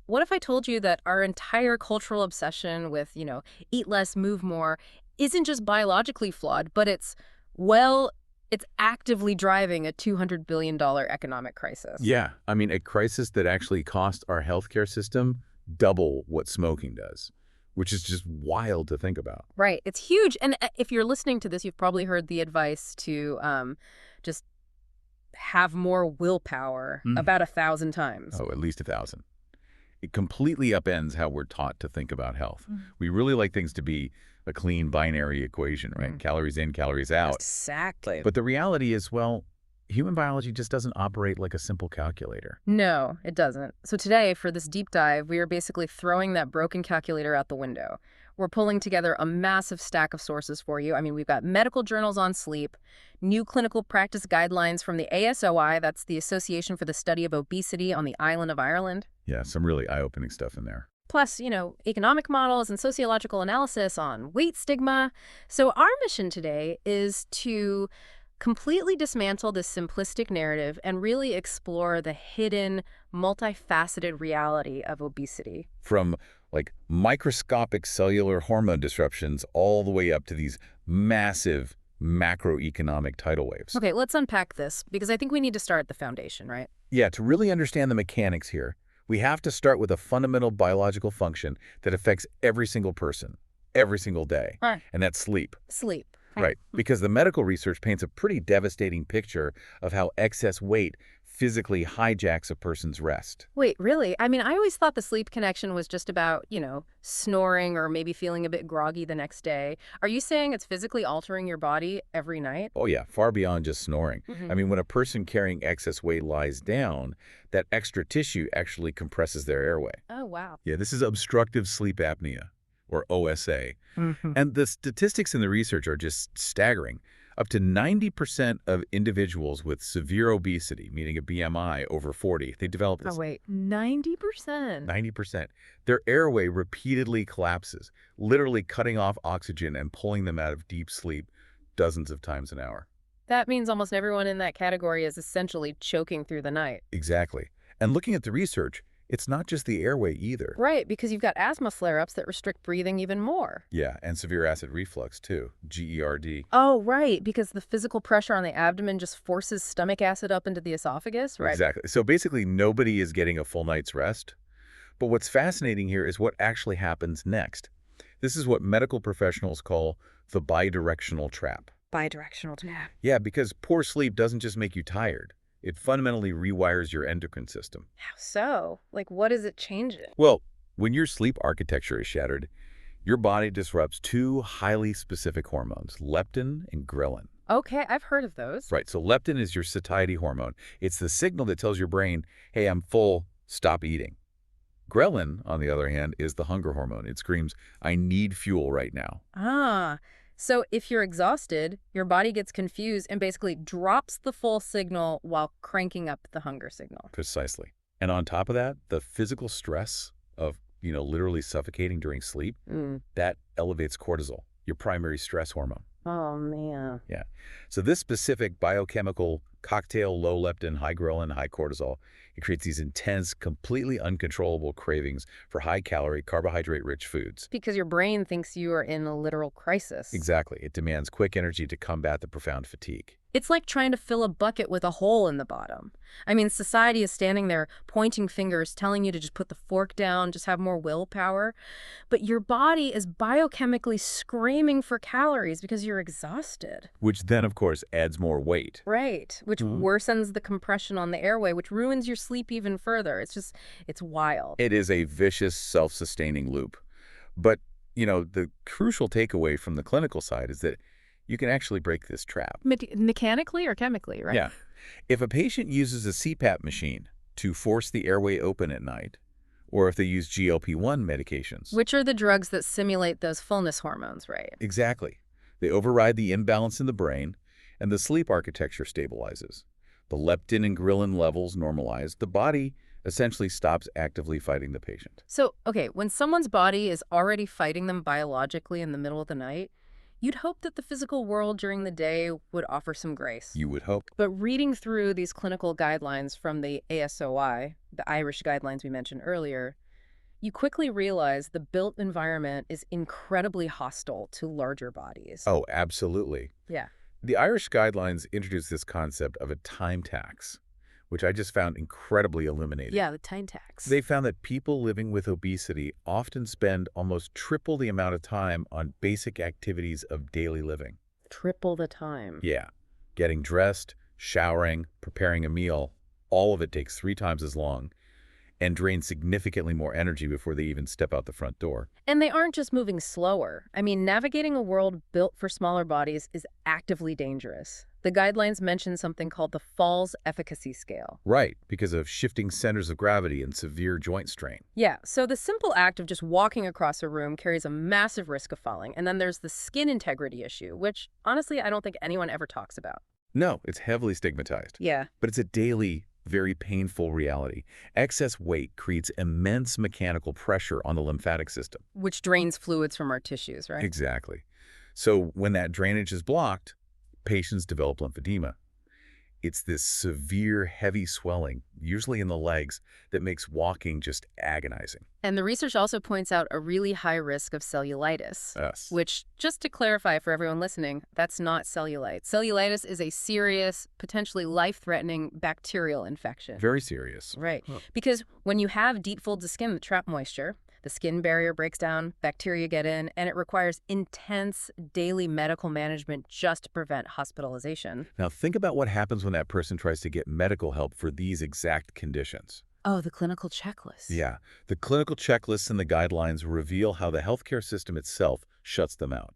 what if I told you that our entire cultural obsession with, eat less, move more, isn't just biologically flawed, but well, it's actively driving a $200 billion economic crisis. Yeah, I mean, a crisis that actually costs our healthcare system double what smoking does, which is just wild to think about. Right. It's huge. And if you're listening to this, you've probably heard the advice to just have more willpower Mm. about 1,000 times. Oh, at least 1,000. It completely upends how we're taught to think about health. Mm. We really like things to be a clean binary equation, right? Calories in, calories out. Exactly. But the reality is, well, human biology just doesn't operate like a simple calculator. No, it doesn't. So today, for this deep dive, we are basically throwing that broken calculator out the window. We're pulling together a massive stack of sources for you. I mean, we've got medical journals on sleep, new clinical practice guidelines from the ASOI, that's the Association for the Study of Obesity on the island of Ireland. Yeah, some really eye-opening stuff in there. Plus, economic models and sociological analysis on weight stigma. So our mission today is to completely dismantle this simplistic narrative and really explore the hidden, multifaceted reality of obesity. From like microscopic cellular hormone disruptions all the way up to these massive macroeconomic tidal waves. Okay, let's unpack this because I think we need to start at the foundation, right? Yeah, to really understand the mechanics here, we have to start with a fundamental biological function that affects every single person, every single day, Right. and that's sleep. Sleep. Right, because the medical research paints a pretty devastating picture of how excess weight physically hijacks a person's rest. Wait, really? I mean, I always thought the sleep connection was just about, snoring or maybe feeling a bit groggy the next day. Are you saying it's physically altering your body every night? Oh yeah, far beyond just snoring. Mhm. I mean, when a person carrying excess weight lies down, that extra tissue actually compresses their airway. Oh, wow. Yeah, this is obstructive sleep apnea, or OSA. Mhm. And the statistics in the research are just staggering. Up to 90% of individuals with severe obesity, meaning a BMI over 40, they develop Oh, this. wait, 90%? 90%. Their airway repeatedly collapses, literally cutting off oxygen and pulling them out of deep sleep dozens of times an hour. That means almost everyone in that category is essentially choking through the night. Exactly. And looking at the research, it's not just the airway either. Right, because you've got asthma flare-ups that restrict breathing even more. Yeah, and severe acid reflux too, GERD. Oh, right, because the physical pressure on the abdomen just forces stomach acid up into the esophagus, right? Exactly. So basically, nobody is getting a full night's rest. But what's fascinating here is what actually happens next. This is what medical professionals call the bidirectional trap. Bidirectional trap. Yeah, because poor sleep doesn't just make you tired. It fundamentally rewires your endocrine system. How so? Like, what does it change it? Well, when your sleep architecture is shattered, your body disrupts two highly specific hormones, leptin and ghrelin. Okay, I've heard of those. Right, so leptin is your satiety hormone. It's the signal that tells your brain, hey, I'm full, stop eating. Ghrelin, on the other hand, is the hunger hormone. It screams, I need fuel right now. Ah, so if you're exhausted, your body gets confused and basically drops the full signal while cranking up the hunger signal. Precisely. And on top of that, the physical stress of, literally suffocating during sleep, that elevates cortisol, your primary stress hormone. Oh, man. Yeah. So this specific biochemical cocktail, low leptin, high ghrelin, high cortisol, it creates these intense, completely uncontrollable cravings for high-calorie, carbohydrate-rich foods. Because your brain thinks you are in a literal crisis. Exactly. It demands quick energy to combat the profound fatigue. It's like trying to fill a bucket with a hole in the bottom. I mean, society is standing there pointing fingers, telling you to just put the fork down, just have more willpower. But your body is biochemically screaming for calories because you're exhausted. Which then, of course, adds more weight. Right, which worsens the compression on the airway, which ruins your sleep even further. It's wild. It is a vicious, self-sustaining loop. But, the crucial takeaway from the clinical side is that you can actually break this trap. Mechanically or chemically, right? Yeah. If a patient uses a CPAP machine to force the airway open at night, or if they use GLP-1 medications. Which are the drugs that simulate those fullness hormones, right? Exactly. They override the imbalance in the brain, and the sleep architecture stabilizes. The leptin and ghrelin levels normalize. The body essentially stops actively fighting the patient. So, okay, when someone's body is already fighting them biologically in the middle of the night, you'd hope that the physical world during the day would offer some grace. You would hope. But reading through these clinical guidelines from the ASOI, the Irish guidelines we mentioned earlier, you quickly realize the built environment is incredibly hostile to larger bodies. Oh, absolutely. Yeah. The Irish guidelines introduced this concept of a time tax, which I just found incredibly illuminating. Yeah, the time tax. They found that people living with obesity often spend almost triple the amount of time on basic activities of daily living. Triple the time. Yeah, getting dressed, showering, preparing a meal, all of it takes 3 times as long and drains significantly more energy before they even step out the front door. And they aren't just moving slower. I mean, navigating a world built for smaller bodies is actively dangerous. The guidelines mention something called the Falls Efficacy Scale. Right, because of shifting centers of gravity and severe joint strain. Yeah, so the simple act of just walking across a room carries a massive risk of falling. And then there's the skin integrity issue, which honestly, I don't think anyone ever talks about. No, it's heavily stigmatized, Yeah. but it's a daily, very painful reality. Excess weight creates immense mechanical pressure on the lymphatic system. Which drains fluids from our tissues, right? Exactly. So when that drainage is blocked, patients develop lymphedema. It's this severe, heavy swelling, usually in the legs, that makes walking just agonizing. And the research also points out a really high risk of cellulitis, Yes. which, just to clarify for everyone listening, that's not cellulite. Cellulitis is a serious, potentially life-threatening bacterial infection. Very serious. Right. Huh. Because when you have deep folds of skin that trap moisture, the skin barrier breaks down, bacteria get in, and it requires intense daily medical management just to prevent hospitalization. Now think about what happens when that person tries to get medical help for these exact conditions. Oh, the clinical checklist. Yeah, the clinical checklists and the guidelines reveal how the healthcare system itself shuts them out.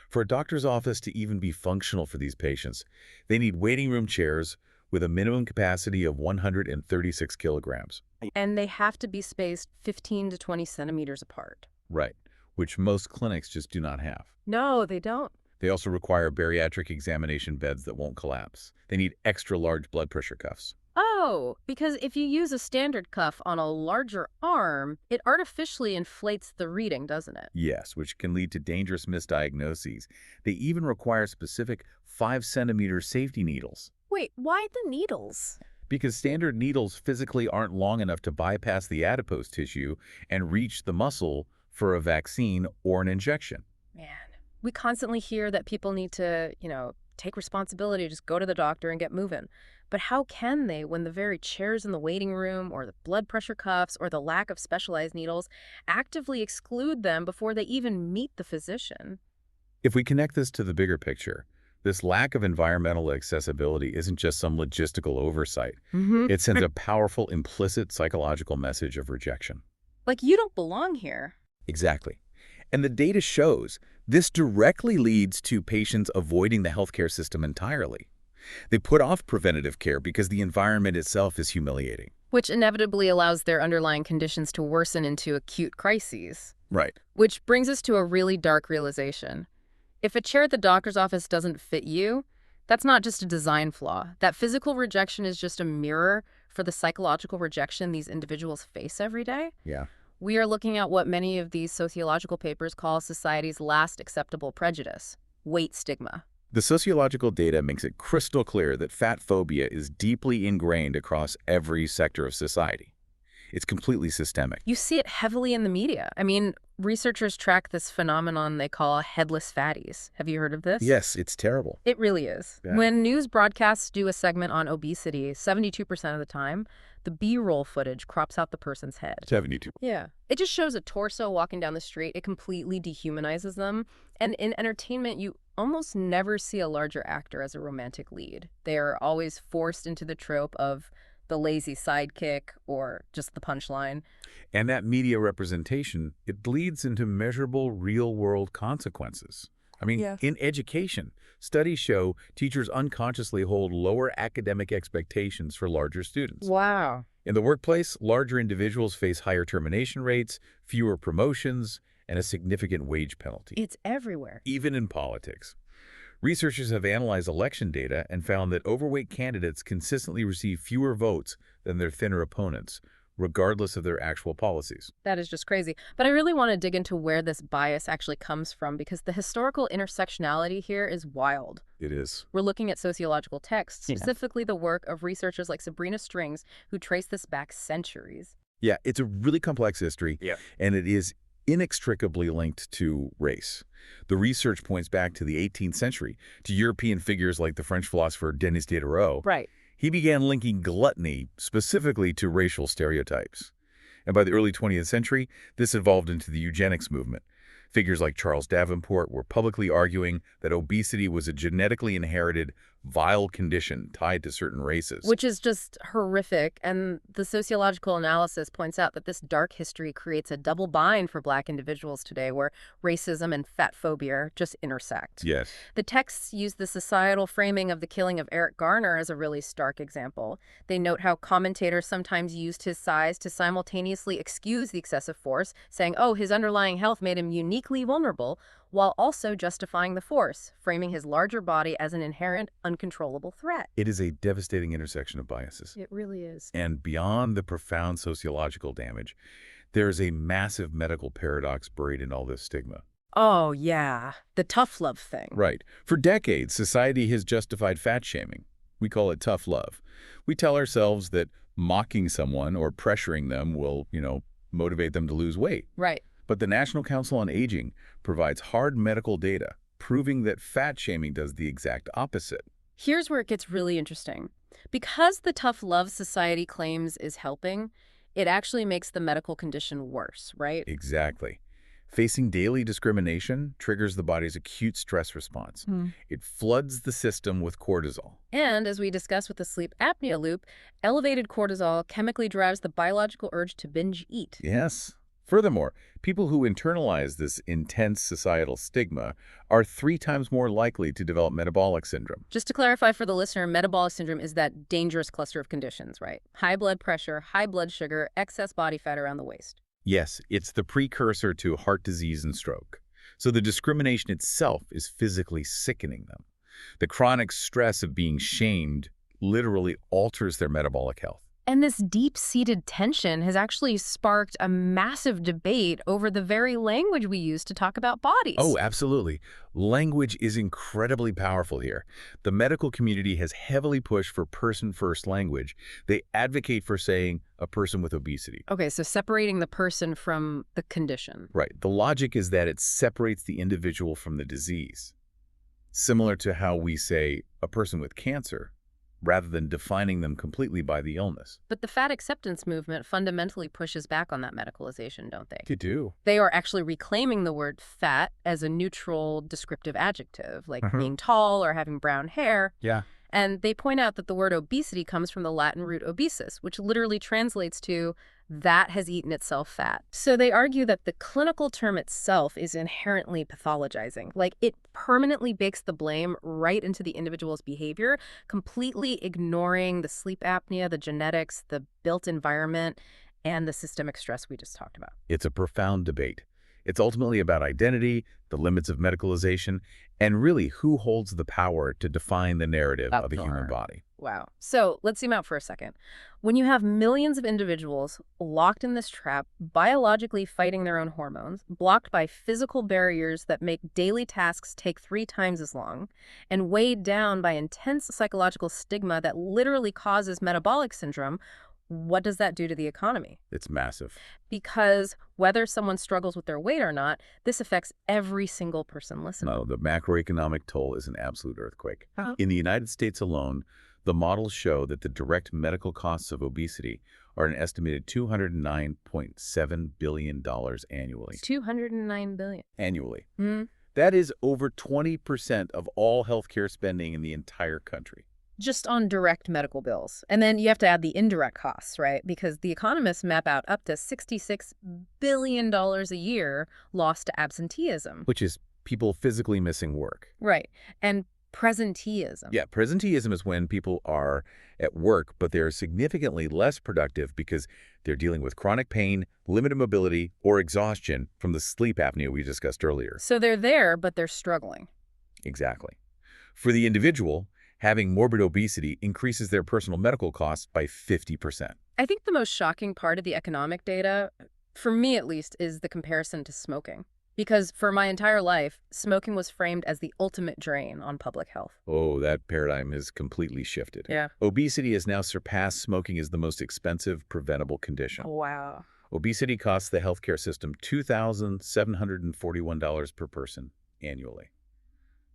For a doctor's office to even be functional for these patients, they need waiting room chairs with a minimum capacity of 136 kilograms. And they have to be spaced 15 to 20 centimeters apart. Right, which most clinics just do not have. No, they don't. They also require bariatric examination beds that won't collapse. They need extra large blood pressure cuffs. Oh, because if you use a standard cuff on a larger arm, it artificially inflates the reading, doesn't it? Yes, which can lead to dangerous misdiagnoses. They even require specific 5-centimeter safety needles. Wait, why the needles? Because standard needles physically aren't long enough to bypass the adipose tissue and reach the muscle for a vaccine or an injection. Man, we constantly hear that people need to, take responsibility, just go to the doctor and get moving. But how can they when the very chairs in the waiting room or the blood pressure cuffs or the lack of specialized needles actively exclude them before they even meet the physician? If we connect this to the bigger picture, this lack of environmental accessibility isn't just some logistical oversight. It sends a powerful implicit psychological message of rejection. Like, you don't belong here. Exactly. And the data shows this directly leads to patients avoiding the healthcare system entirely. They put off preventative care because the environment itself is humiliating. Which inevitably allows their underlying conditions to worsen into acute crises. Right. Which brings us to a really dark realization. If a chair at the doctor's office doesn't fit you, that's not just a design flaw. That physical rejection is just a mirror for the psychological rejection these individuals face every day. Yeah. We are looking at what many of these sociological papers call society's last acceptable prejudice, weight stigma. The sociological data makes it crystal clear that fat phobia is deeply ingrained across every sector of society. It's completely systemic. You see it heavily in the media. I mean, researchers track this phenomenon they call headless fatties. Have you heard of this? Yes, it's terrible. It really is. Yeah. When news broadcasts do a segment on obesity, 72% of the time, the B-roll footage crops out the person's head. 72. Yeah. It just shows a torso walking down the street. It completely dehumanizes them. And in entertainment, you almost never see a larger actor as a romantic lead. They are always forced into the trope of the lazy sidekick or just the punchline. And that media representation, it bleeds into measurable real-world consequences. I mean, Yeah. in education, studies show teachers unconsciously hold lower academic expectations for larger students. Wow. In the workplace, larger individuals face higher termination rates, fewer promotions, and a significant wage penalty. It's everywhere. Even in politics. Researchers have analyzed election data and found that overweight candidates consistently receive fewer votes than their thinner opponents, regardless of their actual policies. That is just crazy. But I really want to dig into where this bias actually comes from because the historical intersectionality here is wild. It is. We're looking at sociological texts, Yeah. specifically the work of researchers like Sabrina Strings, who trace this back centuries. Yeah, it's a really complex history, Yeah. and it is inextricably linked to race. The research points back to the 18th century, to European figures like the French philosopher Denis Diderot. Right. He began linking gluttony specifically to racial stereotypes. And by the early 20th century, this evolved into the eugenics movement. Figures like Charles Davenport were publicly arguing that obesity was a genetically inherited, vile condition tied to certain races. Which is just horrific. And the sociological analysis points out that this dark history creates a double bind for Black individuals today where racism and fat phobia just intersect. Yes. The texts use the societal framing of the killing of Eric Garner as a really stark example. They note how commentators sometimes used his size to simultaneously excuse the excessive force, saying, oh, his underlying health made him uniquely vulnerable, while also justifying the force, framing his larger body as an inherent, uncontrollable threat. It is a devastating intersection of biases. It really is. And beyond the profound sociological damage, there is a massive medical paradox buried in all this stigma. Oh, yeah. The tough love thing. Right. For decades, society has justified fat shaming. We call it tough love. We tell ourselves that mocking someone or pressuring them will, motivate them to lose weight. Right. But the National Council on Aging provides hard medical data proving that fat shaming does the exact opposite. Here's where it gets really interesting. Because the tough love society claims is helping, it actually makes the medical condition worse, right? Exactly. Facing daily discrimination triggers the body's acute stress response. It floods the system with cortisol. And as we discussed with the sleep apnea loop, elevated cortisol chemically drives the biological urge to binge eat. Yes. Furthermore, people who internalize this intense societal stigma are 3 times more likely to develop metabolic syndrome. Just to clarify for the listener, metabolic syndrome is that dangerous cluster of conditions, right? High blood pressure, high blood sugar, excess body fat around the waist. Yes, it's the precursor to heart disease and stroke. So the discrimination itself is physically sickening them. The chronic stress of being shamed literally alters their metabolic health. And this deep-seated tension has actually sparked a massive debate over the very language we use to talk about bodies. Oh, absolutely. Language is incredibly powerful here. The medical community has heavily pushed for person-first language. They advocate for saying a person with obesity. Okay, so separating the person from the condition. Right. The logic is that it separates the individual from the disease. Similar to how we say a person with cancer, rather than defining them completely by the illness. But the fat acceptance movement fundamentally pushes back on that medicalization, don't they? They do. They are actually reclaiming the word fat as a neutral descriptive adjective, like being tall or having brown hair. Yeah. And they point out that the word obesity comes from the Latin root obesus, which literally translates to that has eaten itself fat. So they argue that the clinical term itself is inherently pathologizing. Like it permanently bakes the blame right into the individual's behavior, completely ignoring the sleep apnea, the genetics, the built environment, and the systemic stress we just talked about. It's a profound debate. It's ultimately about identity, the limits of medicalization, and really who holds the power to define the narrative of a human body. Wow. So let's zoom out for a second. When you have millions of individuals locked in this trap, biologically fighting their own hormones, blocked by physical barriers that make daily tasks take 3 times as long, and weighed down by intense psychological stigma that literally causes metabolic syndrome, what does that do to the economy? It's massive. Because whether someone struggles with their weight or not, this affects every single person listening. No, the macroeconomic toll is an absolute earthquake. In the United States alone, the models show that the direct medical costs of obesity are an estimated $209.7 billion annually. $209 billion. Annually. That is over 20% of all healthcare spending in the entire country. Just on direct medical bills. And then you have to add the indirect costs, right? Because the economists map out up to $66 billion a year lost to absenteeism. Which is people physically missing work. Right. And presenteeism. Yeah, presenteeism is when people are at work, but they're significantly less productive because they're dealing with chronic pain, limited mobility, or exhaustion from the sleep apnea we discussed earlier. So they're there, but they're struggling. Exactly. For the individual, having morbid obesity increases their personal medical costs by 50%. I think the most shocking part of the economic data, for me at least, is the comparison to smoking. Because for my entire life, smoking was framed as the ultimate drain on public health. Oh, that paradigm has completely shifted. Yeah. Obesity has now surpassed smoking as the most expensive preventable condition. Wow. Obesity costs the healthcare system $2,741 per person annually.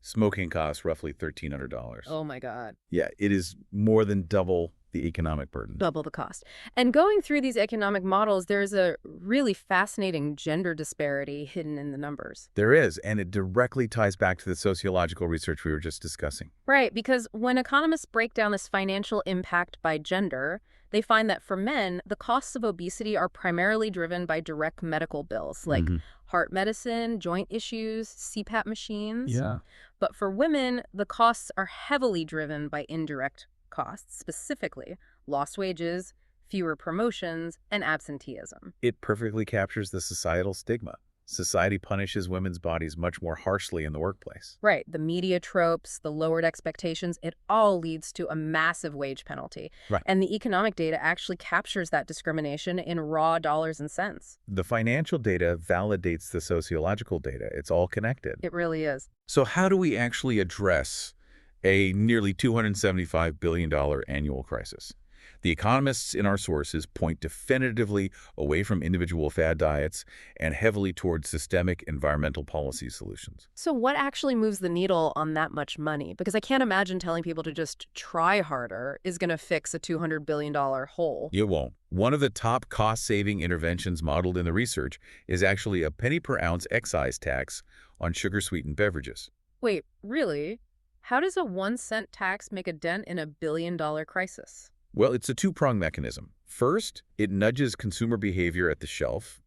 Smoking costs roughly $1,300. Oh my God. Yeah, it is more than double the economic burden. Double the cost. And going through these economic models, there's a really fascinating gender disparity hidden in the numbers. There is, and it directly ties back to the sociological research we were just discussing. Right, because when economists break down this financial impact by gender, they find that for men, the costs of obesity are primarily driven by direct medical bills, like hmm heart medicine, joint issues, CPAP machines. Yeah. But for women, the costs are heavily driven by indirect costs, specifically lost wages, fewer promotions, and absenteeism. It perfectly captures the societal stigma. Society punishes women's bodies much more harshly in the workplace. Right, the media tropes, the lowered expectations, it all leads to a massive wage penalty. Right. And the economic data actually captures that discrimination in raw dollars and cents. The financial data validates the sociological data. It's all connected. It really is. So how do we actually address a nearly $275 billion annual crisis? The economists in our sources point definitively away from individual fad diets and heavily towards systemic environmental policy solutions. So what actually moves the needle on that much money? Because I can't imagine telling people to just try harder is going to fix a $200 billion hole. It won't. One of the top cost-saving interventions modeled in the research is actually a penny per ounce excise tax on sugar-sweetened beverages. Wait, really? How does a 1-cent tax make a dent in a billion-dollar crisis? Well, it's a two-pronged mechanism. First, it nudges consumer behavior at the shelf,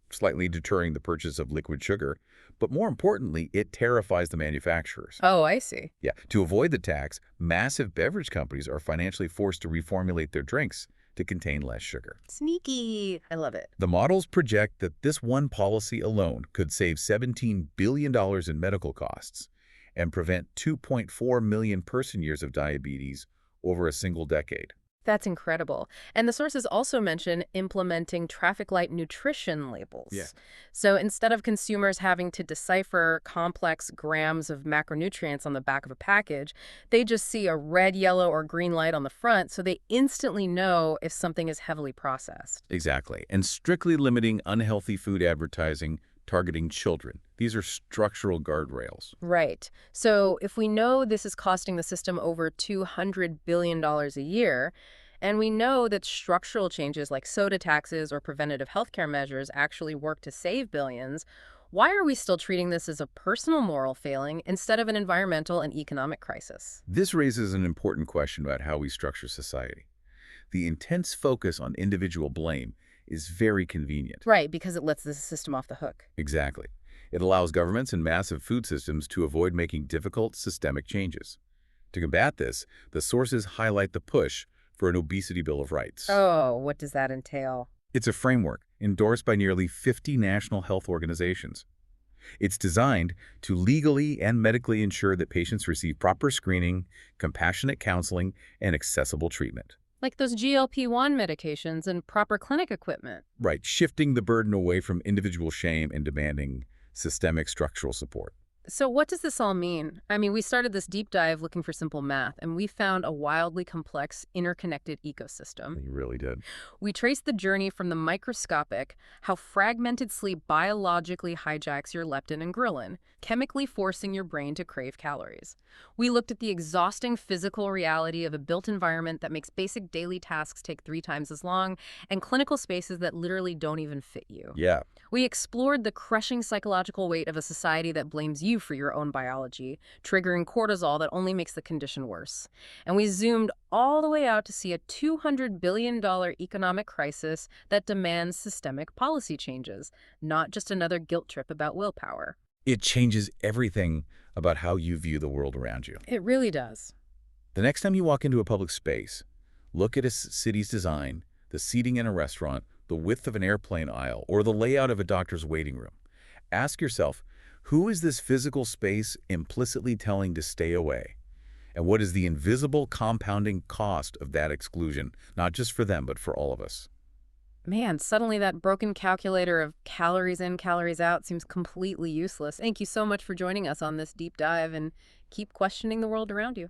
slightly deterring the purchase of liquid sugar. But more importantly, it terrifies the manufacturers. Oh, I see. Yeah, to avoid the tax, massive beverage companies are financially forced to reformulate their drinks to contain less sugar. Sneaky. I love it. The models project that this one policy alone could save $17 billion in medical costs and prevent 2.4 million person-years of diabetes over a single decade. That's incredible. And the sources also mention implementing traffic light nutrition labels. Yeah. So instead of consumers having to decipher complex grams of macronutrients on the back of a package, they just see a red, yellow, or green light on the front, so they instantly know if something is heavily processed. Exactly. And strictly limiting unhealthy food advertising targeting children. These are structural guardrails. Right. So if we know this is costing the system over $200 billion a year, and we know that structural changes like soda taxes or preventative healthcare measures actually work to save billions, why are we still treating this as a personal moral failing instead of an environmental and economic crisis? This raises an important question about how we structure society. The intense focus on individual blame is very convenient. Right, because it lets the system off the hook. Exactly. It allows governments and massive food systems to avoid making difficult systemic changes. To combat this, the sources highlight the push for an obesity bill of rights. Oh, what does that entail? It's a framework endorsed by nearly 50 national health organizations. It's designed to legally and medically ensure that patients receive proper screening, compassionate counseling, and accessible treatment. Like those GLP-1 medications and proper clinic equipment. Right, shifting the burden away from individual shame and demanding systemic structural support. So what does this all mean? I mean, we started this deep dive looking for simple math, and we found a wildly complex, interconnected ecosystem. You really did. We traced the journey from the microscopic, how fragmented sleep biologically hijacks your leptin and ghrelin, chemically forcing your brain to crave calories. We looked at the exhausting physical reality of a built environment that makes basic daily tasks take 3 times as long, and clinical spaces that literally don't even fit you. Yeah. We explored the crushing psychological weight of a society that blames you for your own biology, triggering cortisol that only makes the condition worse. And we zoomed all the way out to see a $200 billion economic crisis that demands systemic policy changes, not just another guilt trip about willpower. It changes everything about how you view the world around you. It really does. The next time you walk into a public space, look at a city's design, the seating in a restaurant, the width of an airplane aisle, or the layout of a doctor's waiting room. Ask yourself, who is this physical space implicitly telling to stay away? And what is the invisible compounding cost of that exclusion, not just for them, but for all of us? Man, suddenly that broken calculator of calories in, calories out seems completely useless. Thank you so much for joining us on this deep dive and keep questioning the world around you.